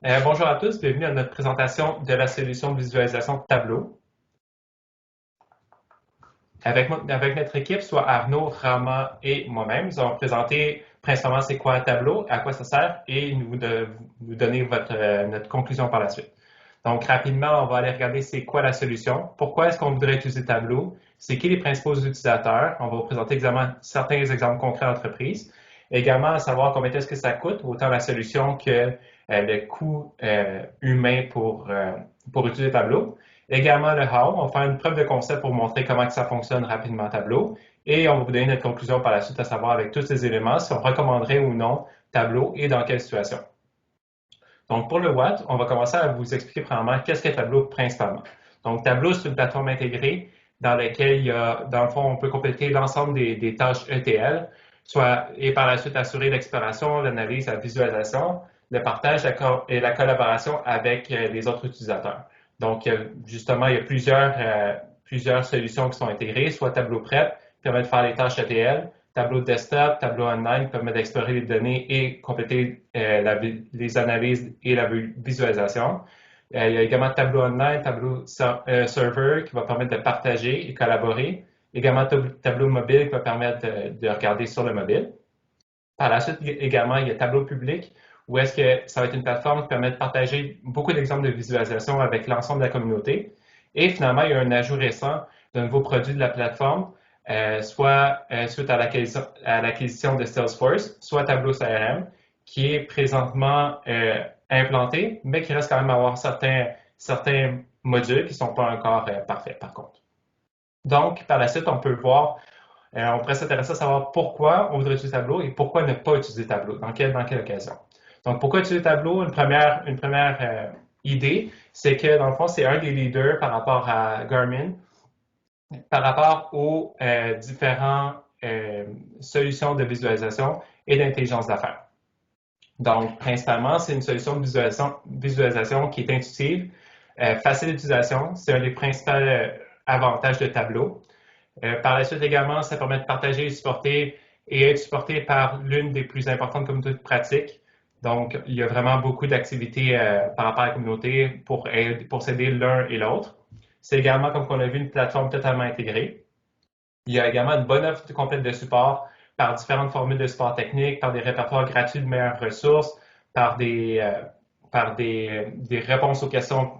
Bonjour à tous, bienvenue à notre présentation de la solution de visualisation Tableau. Avec notre équipe, soit Arnaud, Rama et moi-même, nous allons présenter principalement c'est quoi un tableau, à quoi ça sert et nous donner notre conclusion par la suite. Donc rapidement, on va aller regarder c'est quoi la solution, pourquoi est-ce qu'on voudrait utiliser Tableau, c'est qui les principaux utilisateurs, on va vous présenter certains exemples concrets d'entreprise, également savoir combien est-ce que ça coûte, autant la solution que le coût humain pour utiliser Tableau. Également le how, on va faire une preuve de concept pour montrer comment que ça fonctionne rapidement Tableau. Et on va vous donner notre conclusion par la suite, à savoir avec tous ces éléments, si on recommanderait ou non Tableau et dans quelle situation. Donc pour le what, on va commencer à vous expliquer premièrement qu'est-ce qu'est Tableau principalement. Donc Tableau, c'est une plateforme intégrée dans laquelle il y a, dans le fond, on peut compléter l'ensemble des tâches ETL, et par la suite assurer l'exploration, l'analyse, la visualisation, le partage et la collaboration avec les autres utilisateurs. Donc, justement, il y a plusieurs solutions qui sont intégrées, soit Tableau Prep, qui permet de faire les tâches ETL, Tableau Desktop, Tableau Online, qui permet d'explorer les données et compléter les analyses et la visualisation. Il y a également Tableau Online, Tableau Server, qui va permettre de partager et collaborer. Également Tableau Mobile, qui va permettre de regarder sur le mobile. Par la suite, également, il y a Tableau Public, où est-ce que ça va être une plateforme qui permet de partager beaucoup d'exemples de visualisation avec l'ensemble de la communauté. Et finalement, il y a un ajout récent d'un nouveau produit de la plateforme, soit suite à l'acquisition de Salesforce, soit Tableau CRM, qui est présentement implanté, mais qui reste quand même à avoir certains modules qui ne sont pas encore parfaits, par contre. Donc, par la suite, on peut voir on pourrait s'intéresser à savoir pourquoi on voudrait utiliser Tableau et pourquoi ne pas utiliser Tableau, dans quelle occasion. Donc, pourquoi utiliser Tableau? Une première idée, c'est que dans le fond, c'est un des leaders par rapport à Garmin, par rapport aux différentes solutions de visualisation et d'intelligence d'affaires. Donc, principalement, c'est une solution de visualisation qui est intuitive, facile d'utilisation. C'est un des principaux avantages de Tableau. Par la suite également, ça permet de partager et être supporté par l'une des plus importantes communautés de pratique. Donc, il y a vraiment beaucoup d'activités par rapport à la communauté pour s'aider l'un et l'autre. C'est également, comme on l'a vu, une plateforme totalement intégrée. Il y a également une bonne offre complète de support par différentes formules de support technique, par des répertoires gratuits de meilleures ressources, par des réponses aux questions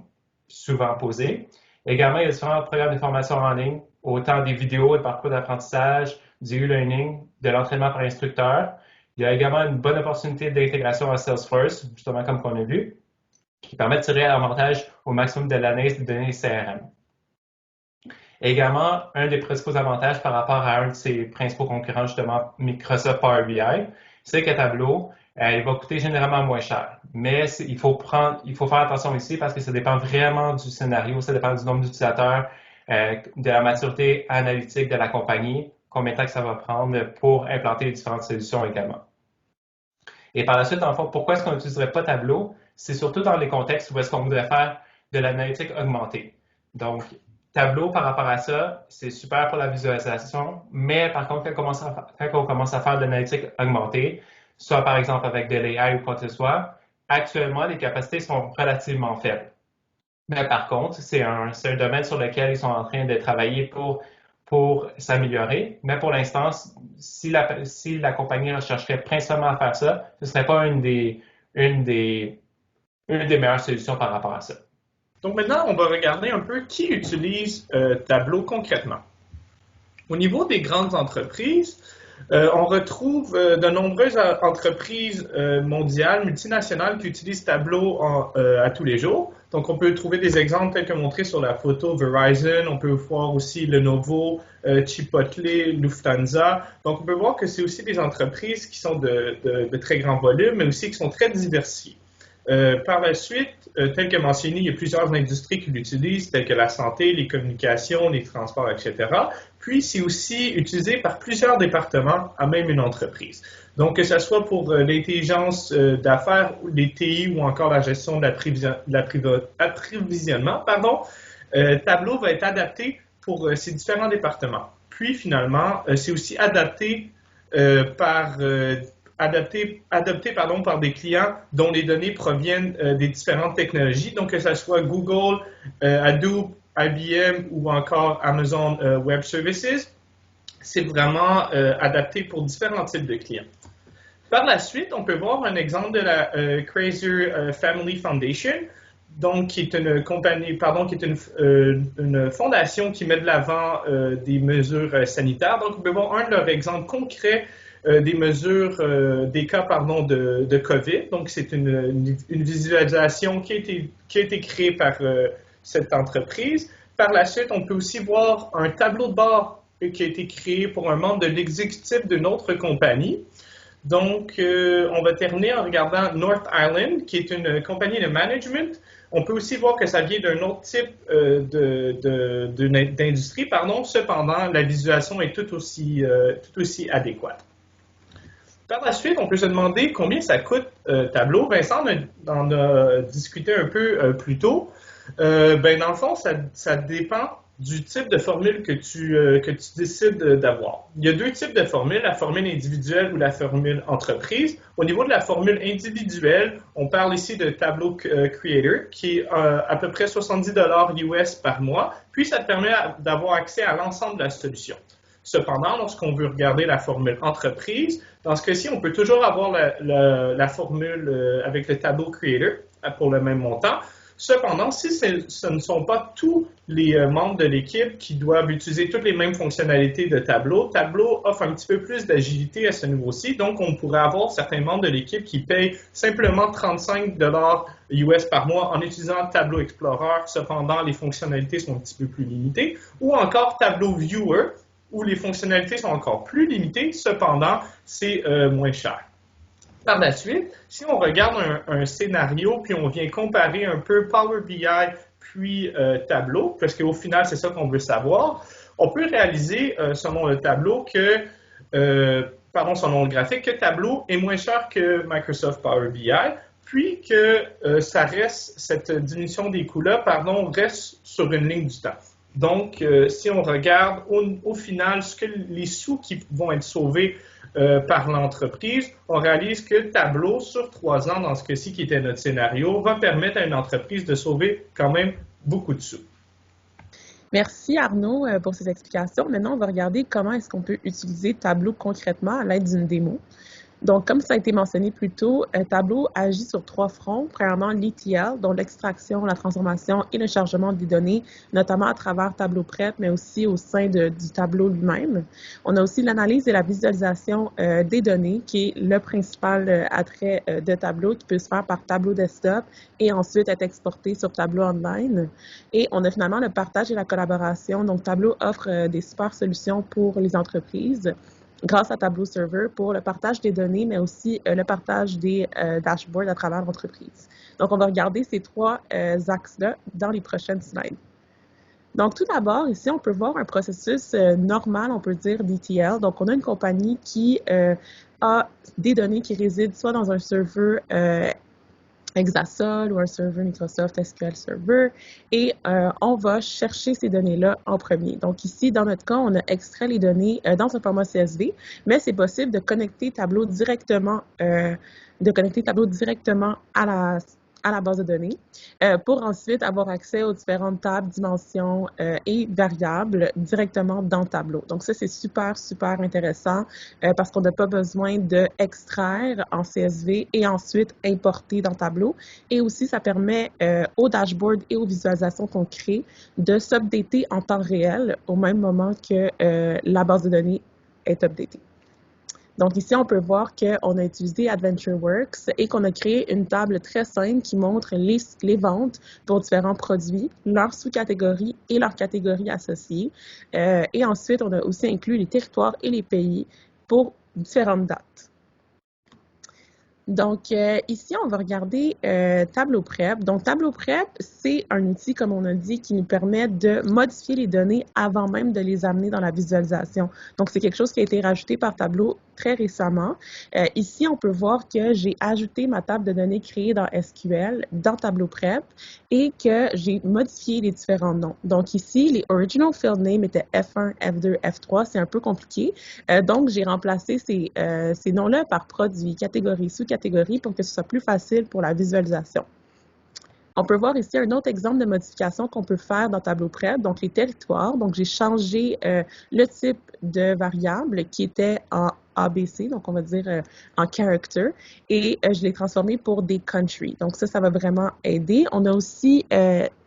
souvent posées. Également, il y a différents programmes de formation en ligne, autant des vidéos, des parcours d'apprentissage, du e-learning, de l'entraînement par instructeur. Il y a également une bonne opportunité d'intégration à Salesforce, justement comme on a vu, qui permet de tirer l'avantage au maximum de l'analyse des données CRM. Également, un des principaux avantages par rapport à un de ses principaux concurrents, justement Microsoft Power BI, c'est que Tableau, il va coûter généralement moins cher. Mais il faut faire attention ici parce que ça dépend vraiment du scénario, ça dépend du nombre d'utilisateurs, de la maturité analytique de la compagnie, combien de temps que ça va prendre pour implanter les différentes solutions également. Et par la suite, en fait, pourquoi est-ce qu'on n'utiliserait pas Tableau? C'est surtout dans les contextes où est-ce qu'on voudrait faire de l'analytique augmentée. Donc, Tableau, par rapport à ça, c'est super pour la visualisation, mais par contre, quand on commence à faire de l'analytique augmentée, soit par exemple avec de l'AI ou quoi que ce soit, actuellement, les capacités sont relativement faibles. Mais par contre, c'est un domaine sur lequel ils sont en train de travailler pour s'améliorer. Mais pour l'instant, si la compagnie rechercherait principalement à faire ça, ce ne serait pas une des meilleures solutions par rapport à ça. Donc maintenant, on va regarder un peu qui utilise Tableau concrètement. Au niveau des grandes entreprises, on retrouve de nombreuses entreprises mondiales, multinationales qui utilisent Tableau à tous les jours. Donc, on peut trouver des exemples tels que montrés sur la photo Verizon. On peut voir aussi Lenovo, Chipotle, Lufthansa. Donc, on peut voir que c'est aussi des entreprises qui sont de très grands volumes, mais aussi qui sont très diversifiées. Par la suite, tel que mentionné, il y a plusieurs industries qui l'utilisent, telles que la santé, les communications, les transports, etc. Puis, c'est aussi utilisé par plusieurs départements à même une entreprise. Donc, que ce soit pour l'intelligence d'affaires, les TI ou encore la gestion de l'approvisionnement, Tableau va être adapté pour ces différents départements. Puis, finalement, c'est aussi adapté adoptés par des clients dont les données proviennent des différentes technologies, donc que ce soit Google, Hadoop, IBM ou encore Amazon Web Services. C'est vraiment adapté pour différents types de clients. Par la suite, on peut voir un exemple de la Crazier Family Foundation, donc qui est une compagnie, qui est une fondation qui met de l'avant des mesures sanitaires. Donc, on peut voir un de leurs exemples concrets des mesures, des cas, de COVID. Donc, c'est une visualisation qui a été créée par cette entreprise. Par la suite, on peut aussi voir un tableau de bord qui a été créé pour un membre de l'exécutif d'une autre compagnie. Donc, on va terminer en regardant North Island, qui est une compagnie de management. On peut aussi voir que ça vient d'un autre type d'industrie, cependant, la visualisation est tout aussi adéquate. Par la suite, on peut se demander combien ça coûte Tableau. Vincent en a discuté un peu plus tôt. Dans le fond, ça dépend du type de formule que tu décides d'avoir. Il y a deux types de formules, la formule individuelle ou la formule entreprise. Au niveau de la formule individuelle, on parle ici de Tableau Creator, qui est à peu près 70 $ US par mois, puis ça te permet d'avoir accès à l'ensemble de la solution. Cependant, lorsqu'on veut regarder la formule entreprise, dans ce cas-ci, on peut toujours avoir la formule avec le Tableau Creator pour le même montant. Cependant, si ce ne sont pas tous les membres de l'équipe qui doivent utiliser toutes les mêmes fonctionnalités de Tableau, Tableau offre un petit peu plus d'agilité à ce niveau-ci. Donc, on pourrait avoir certains membres de l'équipe qui payent simplement 35 $ US par mois en utilisant Tableau Explorer. Cependant, les fonctionnalités sont un petit peu plus limitées. Ou encore Tableau Viewer, où les fonctionnalités sont encore plus limitées. Cependant, c'est moins cher. Par la suite, si on regarde un scénario, puis on vient comparer un peu Power BI puis Tableau, parce qu'au final, c'est ça qu'on veut savoir, on peut réaliser, selon le tableau, selon le graphique, que Tableau est moins cher que Microsoft Power BI, puis que cette diminution des coûts-là, reste sur une ligne du temps. Donc, si on regarde au final les sous qui vont être sauvés par l'entreprise, on réalise que Tableau, sur 3 ans, dans ce cas-ci qui était notre scénario, va permettre à une entreprise de sauver quand même beaucoup de sous. Merci Arnaud pour ces explications. Maintenant, on va regarder comment est-ce qu'on peut utiliser Tableau concrètement à l'aide d'une démo. Donc, comme ça a été mentionné plus tôt, Tableau agit sur 3 fronts. Premièrement, l'ETL, donc l'extraction, la transformation et le chargement des données, notamment à travers Tableau Prep, mais aussi au sein du tableau lui-même. On a aussi l'analyse et la visualisation des données, qui est le principal attrait de Tableau, qui peut se faire par Tableau Desktop et ensuite être exporté sur Tableau Online. Et on a finalement le partage et la collaboration. Donc, Tableau offre des super solutions pour les entreprises grâce à Tableau Server pour le partage des données, mais aussi le partage des dashboards à travers l'entreprise. Donc, on va regarder ces 3 axes-là dans les prochaines slides. Donc, tout d'abord, ici, on peut voir un processus normal, on peut dire, d'ETL. Donc, on a une compagnie qui a des données qui résident soit dans un serveur Exasol ou un serveur Microsoft SQL Server et on va chercher ces données-là en premier. Donc ici, dans notre cas, on a extrait les données dans un format CSV, mais c'est possible de connecter Tableau directement à la base de données pour ensuite avoir accès aux différentes tables, dimensions et variables directement dans Tableau. Donc ça, c'est super, super intéressant parce qu'on n'a pas besoin d'extraire en CSV et ensuite importer dans Tableau. Et aussi, ça permet aux dashboards et aux visualisations qu'on crée de s'updater en temps réel au même moment que la base de données est updatée. Donc ici, on peut voir qu'on a utilisé AdventureWorks et qu'on a créé une table très simple qui montre les ventes pour différents produits, leurs sous-catégories et leurs catégories associées. Et ensuite, on a aussi inclus les territoires et les pays pour différentes dates. Donc, ici, on va regarder Tableau Prep. Donc, Tableau Prep, c'est un outil, comme on a dit, qui nous permet de modifier les données avant même de les amener dans la visualisation. Donc, c'est quelque chose qui a été rajouté par Tableau très récemment. Ici, on peut voir que j'ai ajouté ma table de données créée dans SQL dans Tableau Prep et que j'ai modifié les différents noms. Donc, ici, les original field names étaient F1, F2, F3. C'est un peu compliqué. Donc, j'ai remplacé ces noms-là par produits, catégories, sous-catégories pour que ce soit plus facile pour la visualisation. On peut voir ici un autre exemple de modification qu'on peut faire dans Tableau Prep, donc les territoires. Donc, j'ai changé le type de variable qui était en ABC, donc on va dire en character, et je l'ai transformé pour des countries. Donc, ça va vraiment aider. On a aussi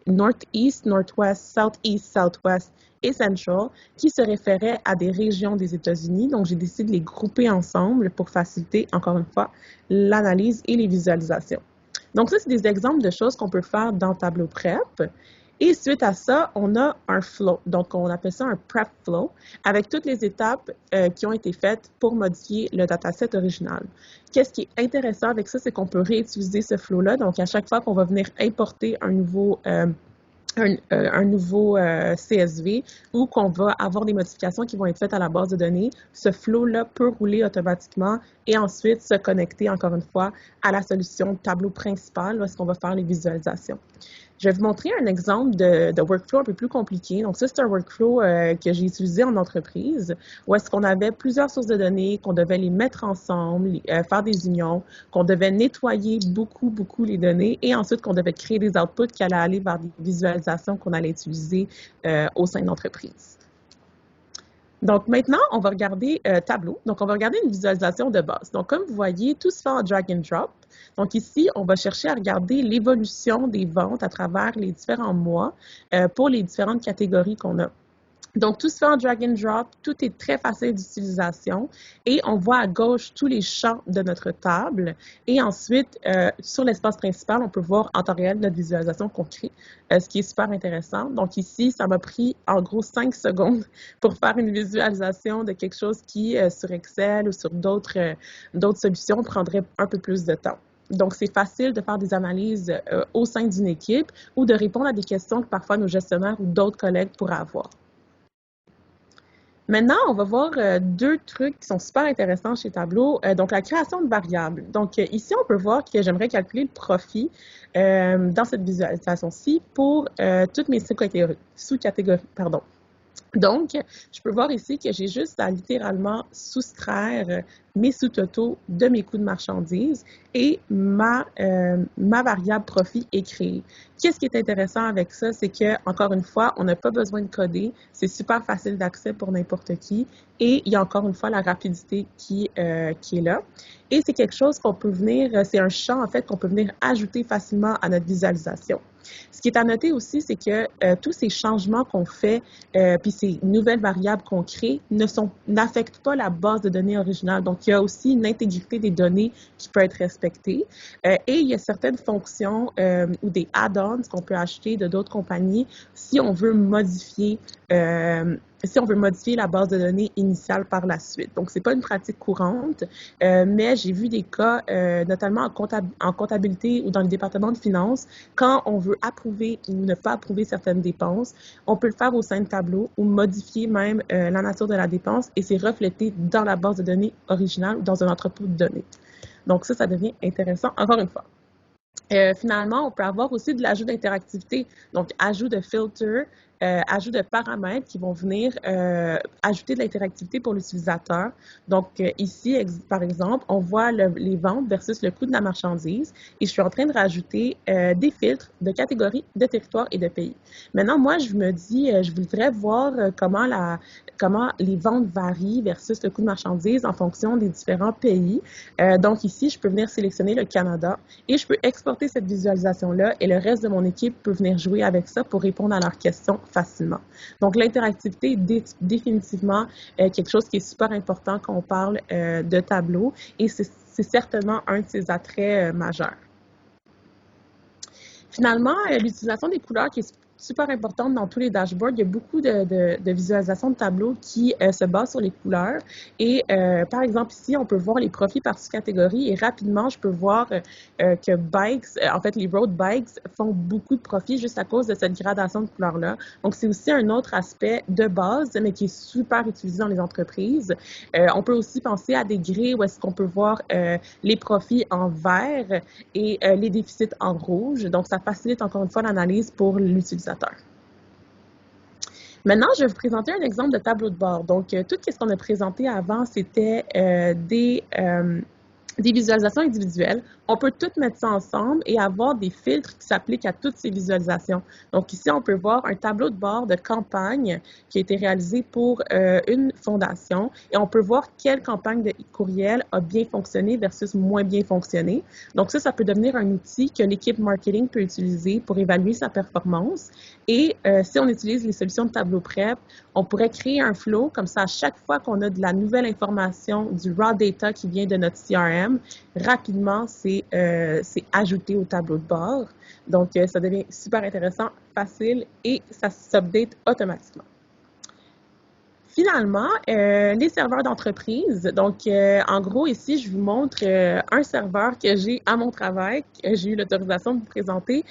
Northeast, Northwest, Southeast, Southwest et Central, qui se référaient à des régions des États-Unis. Donc, j'ai décidé de les grouper ensemble pour faciliter, encore une fois, l'analyse et les visualisations. Donc, ça, c'est des exemples de choses qu'on peut faire dans Tableau Prep. Et suite à ça, on a un flow. Donc, on appelle ça un prep flow avec toutes les étapes qui ont été faites pour modifier le dataset original. Qu'est-ce qui est intéressant avec ça, c'est qu'on peut réutiliser ce flow-là. Donc, à chaque fois qu'on va venir importer un nouveau CSV ou qu'on va avoir des modifications qui vont être faites à la base de données, ce flow-là peut rouler automatiquement et ensuite se connecter, encore une fois, à la solution tableau principal où est-ce qu'on va faire les visualisations. Je vais vous montrer un exemple de workflow un peu plus compliqué. Donc, ça, c'est un workflow que j'ai utilisé en entreprise où est-ce qu'on avait plusieurs sources de données, qu'on devait les mettre ensemble, faire des unions, qu'on devait nettoyer beaucoup les données et ensuite qu'on devait créer des outputs qui allaient aller vers des visualisations qu'on allait utiliser au sein de l'entreprise. Donc, maintenant, on va regarder Tableau. Donc, on va regarder une visualisation de base. Donc, comme vous voyez, tout se fait en drag and drop. Donc, ici, on va chercher à regarder l'évolution des ventes à travers les différents mois pour les différentes catégories qu'on a. Donc, tout se fait en drag and drop, tout est très facile d'utilisation et on voit à gauche tous les champs de notre table. Et ensuite, sur l'espace principal, on peut voir en temps réel notre visualisation qu'on crée, ce qui est super intéressant. Donc ici, ça m'a pris en gros 5 secondes pour faire une visualisation de quelque chose qui, sur Excel ou sur d'autres solutions, prendrait un peu plus de temps. Donc, c'est facile de faire des analyses au sein d'une équipe ou de répondre à des questions que parfois nos gestionnaires ou d'autres collègues pourraient avoir. Maintenant, on va voir deux trucs qui sont super intéressants chez Tableau. Donc, la création de variables. Donc, ici, on peut voir que j'aimerais calculer le profit dans cette visualisation-ci pour toutes mes sous-catégories. Donc, je peux voir ici que j'ai juste à littéralement soustraire mes sous-totaux de mes coûts de marchandises et ma variable profit est créée. Qu'est-ce qui est intéressant avec ça, c'est que, encore une fois, on n'a pas besoin de coder, c'est super facile d'accès pour n'importe qui et il y a encore une fois la rapidité qui est là. Et c'est quelque chose qu'on peut venir, c'est un champ en fait qu'on peut venir ajouter facilement à notre visualisation. Ce qui est à noter aussi, c'est que tous ces changements qu'on fait, puis ces nouvelles variables qu'on crée, n'affectent pas la base de données originale. Donc, il y a aussi une intégrité des données qui peut être respectée. Et il y a certaines fonctions ou des add-ons qu'on peut acheter de d'autres compagnies si on veut modifier la base de données initiale par la suite. Donc, ce n'est pas une pratique courante, mais j'ai vu des cas, notamment en comptabilité ou dans le département de finances, quand on veut approuver ou ne pas approuver certaines dépenses, on peut le faire au sein de Tableau ou modifier même la nature de la dépense et c'est reflété dans la base de données originale ou dans un entrepôt de données. Donc, ça devient intéressant, encore une fois. Finalement, on peut avoir aussi de l'ajout d'interactivité, donc ajout de filters, ajout de paramètres qui vont venir ajouter de l'interactivité pour l'utilisateur. Donc ici, par exemple, on voit les ventes versus le coût de la marchandise et je suis en train de rajouter des filtres de catégories, de territoires et de pays. Maintenant, moi, je me dis, je voudrais voir comment les ventes varient versus le coût de marchandise en fonction des différents pays. Donc ici, je peux venir sélectionner le Canada et je peux exporter cette visualisation-là et le reste de mon équipe peut venir jouer avec ça pour répondre à leurs questions facilement. Donc, l'interactivité est définitivement quelque chose qui est super important quand on parle de tableau et c'est certainement un de ses attraits majeurs. Finalement, l'utilisation des couleurs qui super importante dans tous les dashboards. Il y a beaucoup de visualisations de tableaux qui se basent sur les couleurs. Et par exemple, ici, on peut voir les profits par sous-catégorie et rapidement, je peux voir que bikes, en fait, les road bikes font beaucoup de profits juste à cause de cette gradation de couleurs-là. Donc, c'est aussi un autre aspect de base, mais qui est super utilisé dans les entreprises. On peut aussi penser à des grilles où est-ce qu'on peut voir les profits en vert et les déficits en rouge. Donc, ça facilite encore une fois l'analyse pour l'utilisateur. Maintenant, je vais vous présenter un exemple de tableau de bord. Donc, tout ce qu'on a présenté avant, c'était des visualisations individuelles. On peut tout mettre ça ensemble et avoir des filtres qui s'appliquent à toutes ces visualisations. Donc ici, on peut voir un tableau de bord de campagne qui a été réalisé pour une fondation et on peut voir quelle campagne de courriel a bien fonctionné versus moins bien fonctionné. Donc ça peut devenir un outil que l'équipe marketing peut utiliser pour évaluer sa performance. Et si on utilise les solutions de tableau prep, on pourrait créer un flow, comme ça, à chaque fois qu'on a de la nouvelle information, du raw data qui vient de notre CRM, rapidement, c'est ajouté au tableau de bord. Donc, ça devient super intéressant, facile et ça s'update automatiquement. Finalement, les serveurs d'entreprise. Donc, en gros, ici, je vous montre un serveur que j'ai à mon travail, que j'ai eu l'autorisation de vous présenter.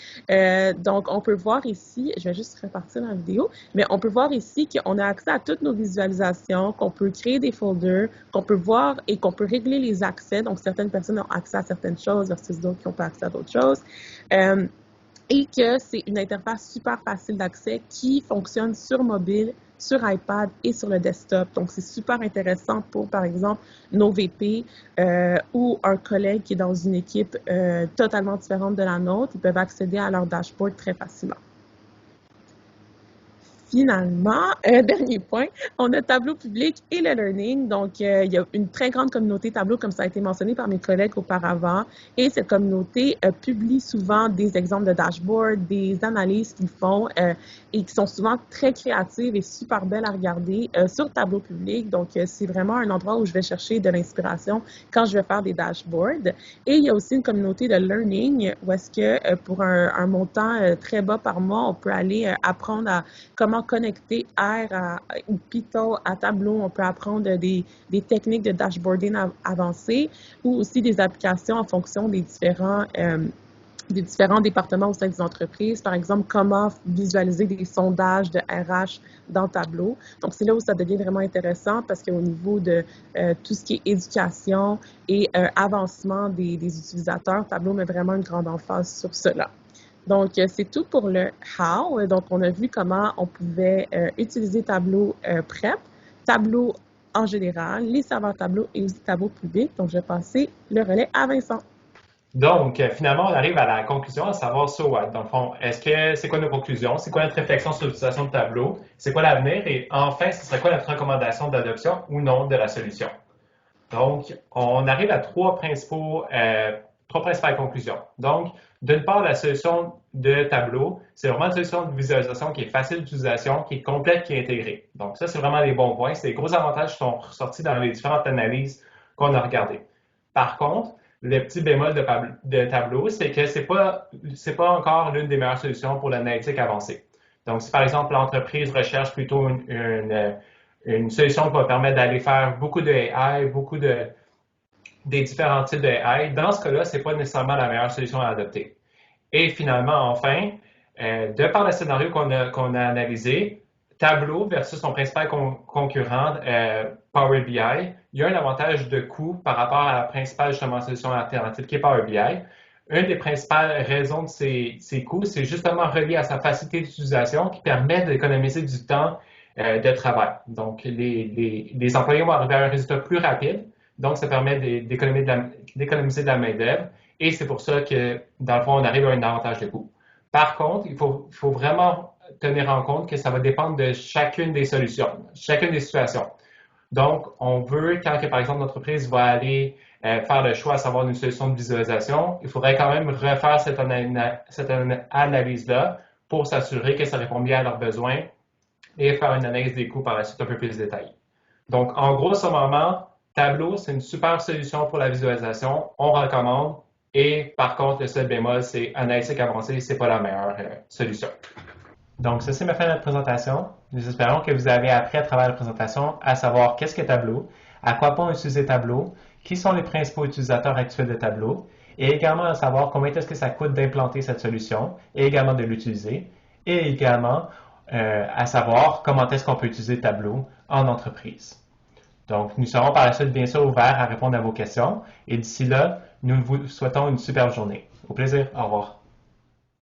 Donc, on peut voir ici, je vais juste repartir la vidéo, mais on peut voir ici qu'on a accès à toutes nos visualisations, qu'on peut créer des folders, qu'on peut voir et qu'on peut régler les accès. Donc, certaines personnes ont accès à certaines choses versus d'autres qui n'ont pas accès à d'autres choses. Et que c'est une interface super facile d'accès qui fonctionne sur mobile, sur iPad et sur le desktop. Donc, c'est super intéressant pour, par exemple, nos VP ou un collègue qui est dans une équipe totalement différente de la nôtre. Ils peuvent accéder à leur dashboard très facilement. Finalement, dernier point, on a Tableau public et le learning. Donc, il y a une très grande communauté Tableau, comme ça a été mentionné par mes collègues auparavant. Et cette communauté publie souvent des exemples de dashboard, des analyses qu'ils font et qui sont souvent très créatives et super belles à regarder sur Tableau public. Donc, c'est vraiment un endroit où je vais chercher de l'inspiration quand je vais faire des dashboards. Et il y a aussi une communauté de learning où est-ce que pour un montant très bas par mois, on peut aller apprendre à comment connecter R ou Python à Tableau. On peut apprendre des techniques de dashboarding avancées ou aussi des applications en fonction des différents départements au sein des entreprises. Par exemple, comment visualiser des sondages de RH dans Tableau. Donc, c'est là où ça devient vraiment intéressant parce qu'au niveau de tout ce qui est éducation et avancement des utilisateurs, Tableau met vraiment une grande emphase sur cela. Donc, c'est tout pour le how. Donc, on a vu comment on pouvait utiliser Tableau Prep, Tableau en général, les serveurs Tableau et aussi Tableau public. Donc, je vais passer le relais à Vincent. Donc, finalement, on arrive à la conclusion, à savoir so what. Dans le fond, c'est quoi nos conclusions? C'est quoi notre réflexion sur l'utilisation de Tableau? C'est quoi l'avenir? Et enfin, ce serait quoi notre recommandation d'adoption ou non de la solution? Donc, on arrive à trois principales conclusions. Donc, d'une part, la solution de Tableau, c'est vraiment une solution de visualisation qui est facile d'utilisation, qui est complète, qui est intégrée. Donc, ça, c'est vraiment les bons points. C'est les gros avantages qui sont ressortis dans les différentes analyses qu'on a regardées. Par contre, le petit bémol de Tableau, c'est que c'est pas encore l'une des meilleures solutions pour l'analytique avancée. Donc, si par exemple l'entreprise recherche plutôt une solution qui va permettre d'aller faire beaucoup de AI, des différents types de AI, dans ce cas-là, c'est pas nécessairement la meilleure solution à adopter. Et finalement, enfin, de par le scénario qu'on a analysé, Tableau versus son principal concurrent, Power BI, il y a un avantage de coût par rapport à la principale justement solution alternative qui est Power BI. Une des principales raisons de ces coûts, c'est justement relié à sa facilité d'utilisation qui permet d'économiser du temps de travail. Donc, les employés vont arriver à un résultat plus rapide, donc ça permet d'économiser de la main-d'œuvre et c'est pour ça que, dans le fond, on arrive à un avantage de coût. Par contre, il faut vraiment tenir en compte que ça va dépendre de chacune des solutions, chacune des situations. Donc, on veut, quand par exemple l'entreprise va aller faire le choix à savoir une solution de visualisation, il faudrait quand même refaire cette analyse-là pour s'assurer que ça répond bien à leurs besoins et faire une analyse des coûts par la suite un peu plus détaillée. Donc, en gros, ce moment, Tableau, c'est une super solution pour la visualisation, on recommande. Et par contre, le seul bémol, c'est analytique avancée, c'est pas la meilleure solution. Donc, ceci me fait notre présentation. Nous espérons que vous avez appris à travers la présentation à savoir qu'est-ce que Tableau, à quoi bon utiliser Tableau, qui sont les principaux utilisateurs actuels de Tableau, et également à savoir combien est-ce que ça coûte d'implanter cette solution, et également de l'utiliser, et également à savoir comment est-ce qu'on peut utiliser Tableau en entreprise. Donc, nous serons par la suite bien sûr ouverts à répondre à vos questions, et d'ici là, nous vous souhaitons une superbe journée. Au plaisir, au revoir.